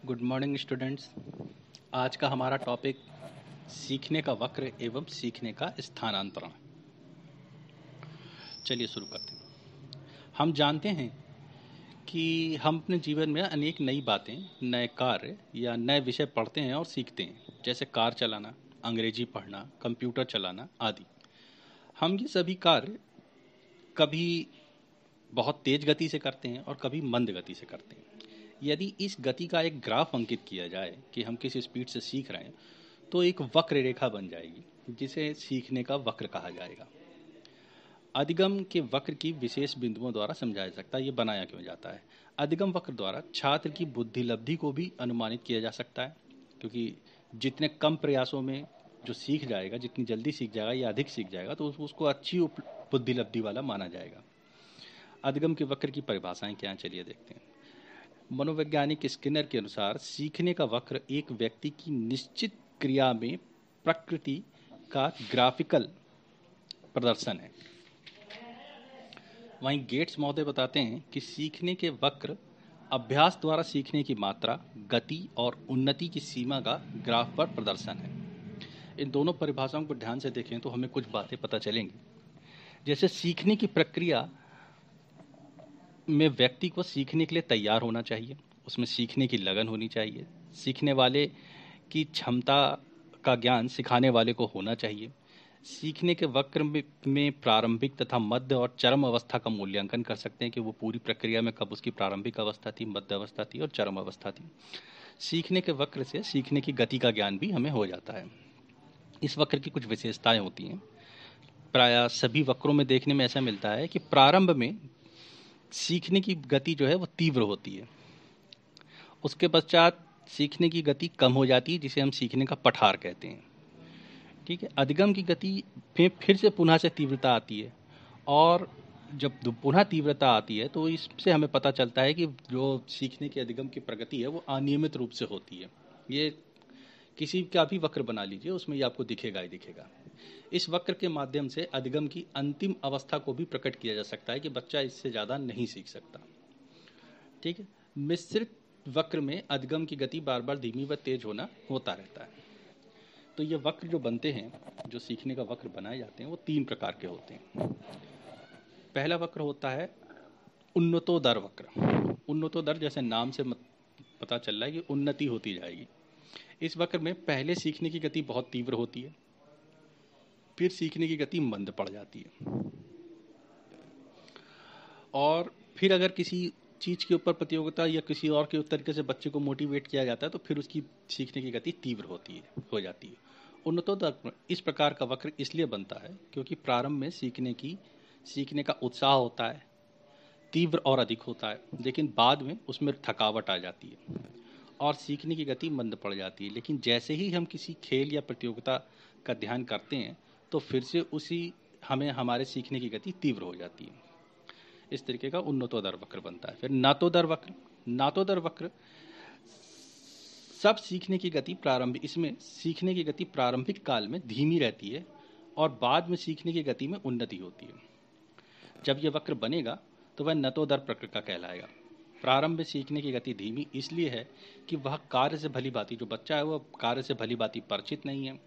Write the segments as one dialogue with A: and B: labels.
A: Good morning students. आज का हमारा टॉपिक सीखने का वक्र एवं सीखने का स्थानांतरण। चलिए शुरू करते हैं। हम जानते हैं कि हम अपने जीवन में अनेक नई बातें, नए कार्य या नए विषय पढ़ते हैं और सीखते हैं, जैसे कार चलाना, अंग्रेजी पढ़ना, कंप्यूटर चलाना आदि। हम ये सभी कार्य कभी बहुत तेज गति से करते हैं और कभी मंद गति से करते हैं। यदि इस गति का एक ग्राफ अंकित किया जाए कि हम किस स्पीड से सीख रहे हैं, तो एक वक्र रेखा बन जाएगी जिसे सीखने का वक्र कहा जाएगा। अधिगम के वक्र की विशेष बिंदुओं द्वारा समझाया सकता है। ये बनाया क्यों जाता है? अधिगम वक्र द्वारा छात्र की बुद्धिलब्धि को भी अनुमानित किया जा सकता है, क्योंकि जितने कम प्रयासों में जो सीख जाएगा, जितनी जल्दी सीख जाएगा या अधिक सीख जाएगा, तो उसको अच्छी बुद्धिलब्धि वाला माना जाएगा। अधिगम के वक्र की परिभाषाएं क्या हैं, चलिए देखते हैं। मनोवैज्ञानिक स्किनर के अनुसार सीखने का वक्र एक व्यक्ति की निश्चित क्रिया में प्रकृति का ग्राफिकल प्रदर्शन है। वहीं गेट्स महोदय बताते हैं कि सीखने के वक्र अभ्यास द्वारा सीखने की मात्रा, गति और उन्नति की सीमा का ग्राफ पर प्रदर्शन है। इन दोनों परिभाषाओं को ध्यान से देखें तो हमें कुछ बातें पता चलेंगी। जैसे सीखने की प्रक्रिया में व्यक्ति को सीखने के लिए तैयार होना चाहिए, उसमें सीखने की लगन होनी चाहिए, सीखने वाले की क्षमता का ज्ञान सिखाने वाले को होना चाहिए। सीखने के वक्र में प्रारंभिक तथा मध्य और चरम अवस्था का मूल्यांकन कर सकते हैं कि वो पूरी प्रक्रिया में कब उसकी प्रारंभिक अवस्था थी, मध्य अवस्था थी और चरम अवस्था थी। सीखने के वक्र से सीखने की गति का ज्ञान भी हमें हो जाता है। इस वक्र की कुछ विशेषताएं होती हैं। प्रायः सभी वक्रों में देखने में ऐसा मिलता है कि प्रारंभ में सीखने की गति जो है वो तीव्र होती है, उसके पश्चात सीखने की गति कम हो जाती है, जिसे हम सीखने का पठार कहते हैं। ठीक है। अधिगम की गति में फिर से पुनः से तीव्रता आती है, और जब पुनः तीव्रता आती है तो इससे हमें पता चलता है कि जो सीखने की अधिगम की प्रगति है वो अनियमित रूप से होती है। ये किसी का भी वक्र बना लीजिए, उसमें ये आपको दिखेगा ही दिखेगा। इस वक्र के माध्यम से अधिगम की अंतिम अवस्था को भी प्रकट किया जा सकता है कि बच्चा इससे ज़्यादा नहीं सीख सकता। ठीक है। मिश्रित वक्र में अधिगम की गति बार बार धीमी व तेज होता रहता है। तो ये वक्र जो बनते हैं, जो सीखने का वक्र बनाए जाते हैं, वो 3 प्रकार के होते हैं। पहला वक्र होता है उन्नतोदर वक्र। उन्नतोदर जैसे नाम से पता चल रहा है कि उन्नति होती जाएगी। इस वक्र में पहले सीखने की गति बहुत तीव्र होती है, फिर सीखने की गति मंद पड़ जाती है, और फिर अगर किसी चीज़ के ऊपर प्रतियोगिता या किसी और के तरीके से बच्चे को मोटिवेट किया जाता है तो फिर उसकी सीखने की गति तीव्र हो जाती है। उन्नतोदर इस प्रकार का वक्र इसलिए बनता है क्योंकि प्रारंभ में सीखने का उत्साह होता है, तीव्र और अधिक होता है, लेकिन बाद में उसमें थकावट आ जाती है और सीखने की गति मंद पड़ जाती है। लेकिन जैसे ही हम किसी खेल या प्रतियोगिता का ध्यान करते हैं तो फिर से हमारे सीखने की गति तीव्र हो जाती है। इस तरीके का उन्नतोदर वक्र बनता है। फिर नातोदर वक्र। नातोदर वक्र सब सीखने की गति इसमें सीखने की गति प्रारंभिक काल में धीमी रहती है और बाद में सीखने की गति में उन्नति होती है। जब यह वक्र बनेगा तो वह नतोदर वक्र का कहलाएगा। प्रारंभ में सीखने की गति धीमी इसलिए है कि वह कार्य से भली भांति, जो बच्चा है वो कार्य से भली भांति परिचित नहीं है,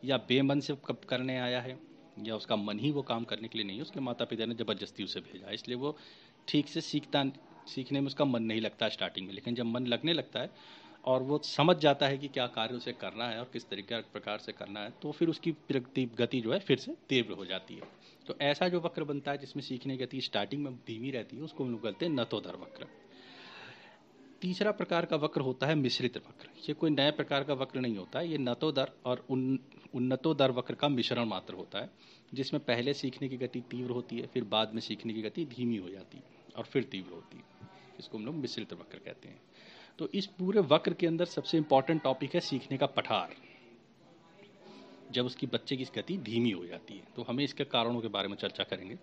A: या बेमन से कब करने आया है, या उसका मन ही वो काम करने के लिए नहीं है, उसके माता पिता ने ज़बरदस्ती उसे भेजा, इसलिए वो ठीक से सीखने में उसका मन नहीं लगता स्टार्टिंग में। लेकिन जब मन लगने लगता है और वो समझ जाता है कि क्या कार्य उसे करना है और किस तरीके प्रकार से करना है, तो फिर उसकी गति जो है फिर से तीव्र हो जाती है। तो ऐसा जो वक्र बनता है जिसमें सीखने की गति स्टार्टिंग में धीमी रहती है, उसको हम लोग कहते हैं नतोदर वक्र। तीसरा प्रकार का वक्र होता है मिश्रित वक्र। ये कोई नए प्रकार का वक्र नहीं होता है, ये नतोदर और उन्नतोदर वक्र का मिश्रण मात्र होता है, जिसमें पहले सीखने की गति तीव्र होती है, फिर बाद में सीखने की गति धीमी हो जाती है और फिर तीव्र होती है। इसको हम लोग मिश्रित वक्र कहते हैं। तो इस पूरे वक्र के अंदर सबसे इंपॉर्टेंट टॉपिक है सीखने का पठार, जब उसकी बच्चे की गति धीमी हो जाती है। तो हमें इसके कारणों के बारे में चर्चा करेंगे।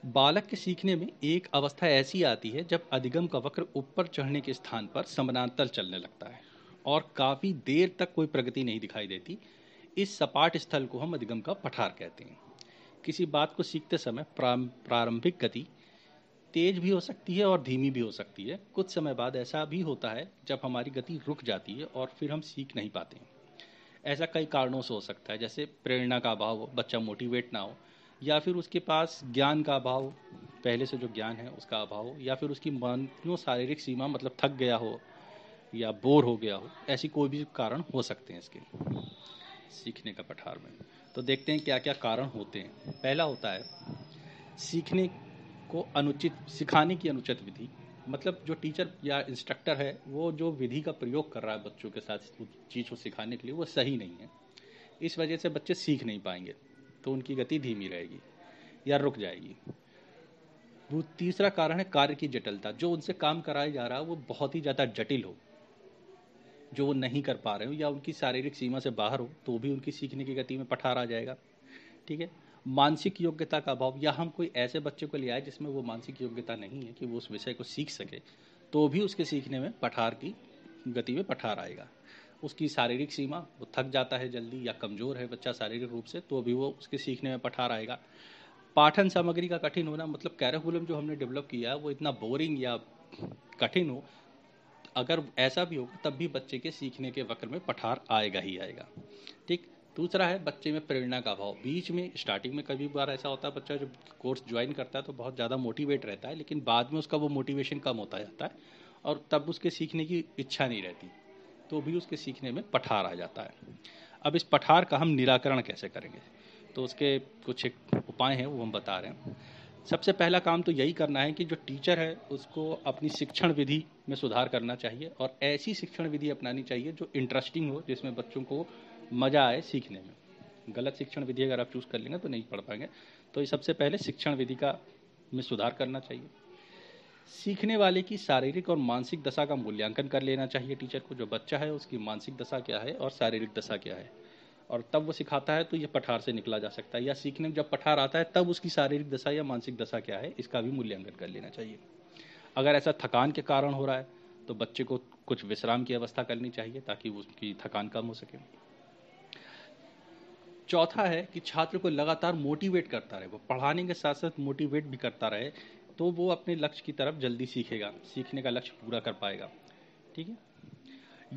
A: बालक के सीखने में एक अवस्था ऐसी आती है जब अधिगम का वक्र ऊपर चढ़ने के स्थान पर समानांतर चलने लगता है और काफ़ी देर तक कोई प्रगति नहीं दिखाई देती। इस सपाट स्थल को हम अधिगम का पठार कहते हैं। किसी बात को सीखते समय प्रारंभिक गति तेज भी हो सकती है और धीमी भी हो सकती है। कुछ समय बाद ऐसा भी होता है जब हमारी गति रुक जाती है और फिर हम सीख नहीं पाते हैं। ऐसा कई कारणों से हो सकता है, जैसे प्रेरणा का अभाव हो, बच्चा मोटिवेट ना हो, या फिर उसके पास ज्ञान का अभाव हो, पहले से जो ज्ञान है उसका अभाव हो, या फिर उसकी मानो शारीरिक सीमा मतलब थक गया हो या बोर हो गया हो। ऐसी कोई भी कारण हो सकते हैं इसके सीखने का पठार में। तो देखते हैं क्या क्या कारण होते हैं। पहला होता है सीखने को अनुचित सिखाने की अनुचित विधि। मतलब जो टीचर या इंस्ट्रक्टर है वो जो विधि का प्रयोग कर रहा है बच्चों के साथ उस चीज़ को सिखाने के लिए वो सही नहीं है। इस वजह से बच्चे सीख नहीं पाएंगे, तो उनकी गति धीमी रहेगी या रुक जाएगी। वो तीसरा कारण है कार्य की जटिलता। जो उनसे काम कराया जा रहा है वो बहुत ही ज़्यादा जटिल हो, जो वो नहीं कर पा रहे हो या उनकी शारीरिक सीमा से बाहर हो, तो भी उनकी सीखने की गति में पठार आ जाएगा। ठीक है। मानसिक योग्यता का अभाव, या हम कोई ऐसे बच्चे को ले आए जिसमें वो मानसिक योग्यता नहीं है कि वो उस विषय को सीख सके, तो भी उसके सीखने में पठार की गति में पठार आएगा। उसकी शारीरिक सीमा, वो थक जाता है जल्दी या कमज़ोर है बच्चा शारीरिक रूप से, तो भी वो उसके सीखने में पठार आएगा। पाठन सामग्री का कठिन होना, मतलब कैरिकुलम जो हमने डेवलप किया है वो इतना बोरिंग या कठिन हो, अगर ऐसा भी होगा तब भी बच्चे के सीखने के वक्र में पठार आएगा ही आएगा। ठीक। दूसरा है बच्चे में प्रेरणा का अभाव। बीच में स्टार्टिंग में कभी बार ऐसा होता है बच्चा जब कोर्स ज्वाइन करता है तो बहुत ज़्यादा मोटिवेट रहता है, लेकिन बाद में उसका वो मोटिवेशन कम होता जाता है और तब उसके सीखने की इच्छा नहीं रहती, तो भी उसके सीखने में पठार आ जाता है। अब इस पठार का हम निराकरण कैसे करेंगे, तो उसके कुछ एक उपाय हैं वो हम बता रहे हैं। सबसे पहला काम तो यही करना है कि जो टीचर है उसको अपनी शिक्षण विधि में सुधार करना चाहिए और ऐसी शिक्षण विधि अपनानी चाहिए जो इंटरेस्टिंग हो, जिसमें बच्चों को मज़ा आए सीखने में। गलत शिक्षण विधि अगर आप चूज़ कर लेंगे तो नहीं पढ़ पाएंगे। तो ये सबसे पहले शिक्षण विधि का में सुधार करना चाहिए। सीखने वाले की शारीरिक और मानसिक दशा का मूल्यांकन कर लेना चाहिए टीचर को। जो बच्चा है उसकी मानसिक दशा क्या है और शारीरिक दशा क्या है, और तब वो सिखाता है तो ये पठार से निकला जा सकता है। या सीखने में जब पठार आता है तब उसकी शारीरिक दशा या मानसिक दशा क्या है, इसका भी मूल्यांकन कर लेना चाहिए। अगर ऐसा थकान के कारण हो रहा है तो बच्चे को कुछ विश्राम की व्यवस्था करनी चाहिए ताकि उसकी थकान कम हो सके। चौथा है कि छात्र को लगातार मोटिवेट करता रहे, वो पढ़ाने के साथ साथ मोटिवेट भी करता रहे, तो वो अपने लक्ष्य की तरफ जल्दी सीखेगा, सीखने का लक्ष्य पूरा कर पाएगा। ठीक है।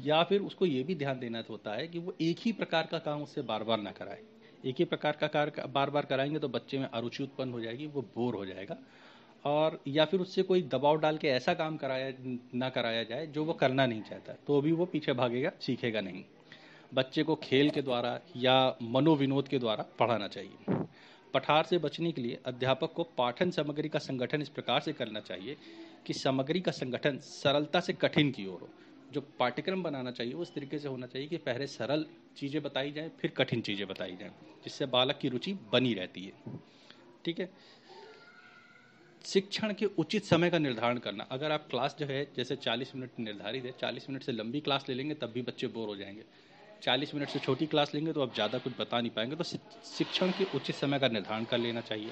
A: या फिर उसको ये भी ध्यान देना होता है कि वो एक ही प्रकार का काम उससे बार बार ना कराए। एक ही प्रकार का कार्य बार बार कराएंगे तो बच्चे में अरुचि उत्पन्न हो जाएगी, वो बोर हो जाएगा। और या फिर उससे कोई दबाव डाल के ऐसा काम कराया ना कराया जाए जो वो करना नहीं चाहता, तो भी वो पीछे भागेगा, सीखेगा नहीं। बच्चे को खेल के द्वारा या मनोविनोद के द्वारा पढ़ाना चाहिए। पठार से बचने के लिए अध्यापक को पाठन सामग्री का संगठन इस प्रकार से करना चाहिए कि सामग्री का संगठन सरलता से कठिन की ओर हो। जो पाठ्यक्रम बनाना चाहिए वो इस तरीके से होना चाहिए कि पहले सरल चीज़ें बताई जाएं, फिर कठिन चीज़ें बताई जाएं, जिससे बालक की रुचि बनी रहती है। ठीक है। शिक्षण के उचित समय का निर्धारण करना। अगर आप क्लास जो है जैसे 40 मिनट निर्धारित है, 40 मिनट से लंबी क्लास ले लेंगे तब भी बच्चे बोर हो जाएंगे। 40 मिनट से छोटी क्लास लेंगे तो आप ज़्यादा कुछ बता नहीं पाएंगे। तो शिक्षण के उचित समय का निर्धारण कर लेना चाहिए।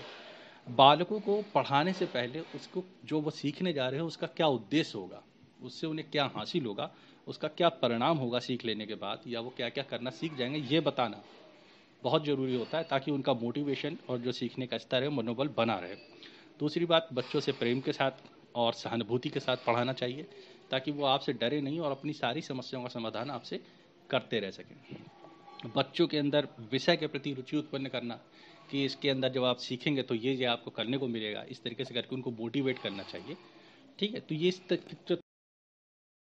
A: बालकों को पढ़ाने से पहले उसको जो वो सीखने जा रहे हो उसका क्या उद्देश्य होगा, उससे उन्हें क्या हासिल होगा, उसका क्या परिणाम होगा सीख लेने के बाद, या वो क्या क्या करना सीख जाएंगे, ये बताना बहुत ज़रूरी होता है ताकि उनका मोटिवेशन और जो सीखने का स्तर है मनोबल बना रहे। दूसरी बात, बच्चों से प्रेम के साथ और सहानुभूति के साथ पढ़ाना चाहिए ताकि वो आपसे डरे नहीं और अपनी सारी समस्याओं का समाधान आपसे करते रह सकें। बच्चों के अंदर विषय के प्रति रुचि उत्पन्न करना कि इसके अंदर जब आप सीखेंगे तो ये आपको करने को मिलेगा, इस तरीके से करके उनको मोटिवेट करना चाहिए। ठीक है। तो ये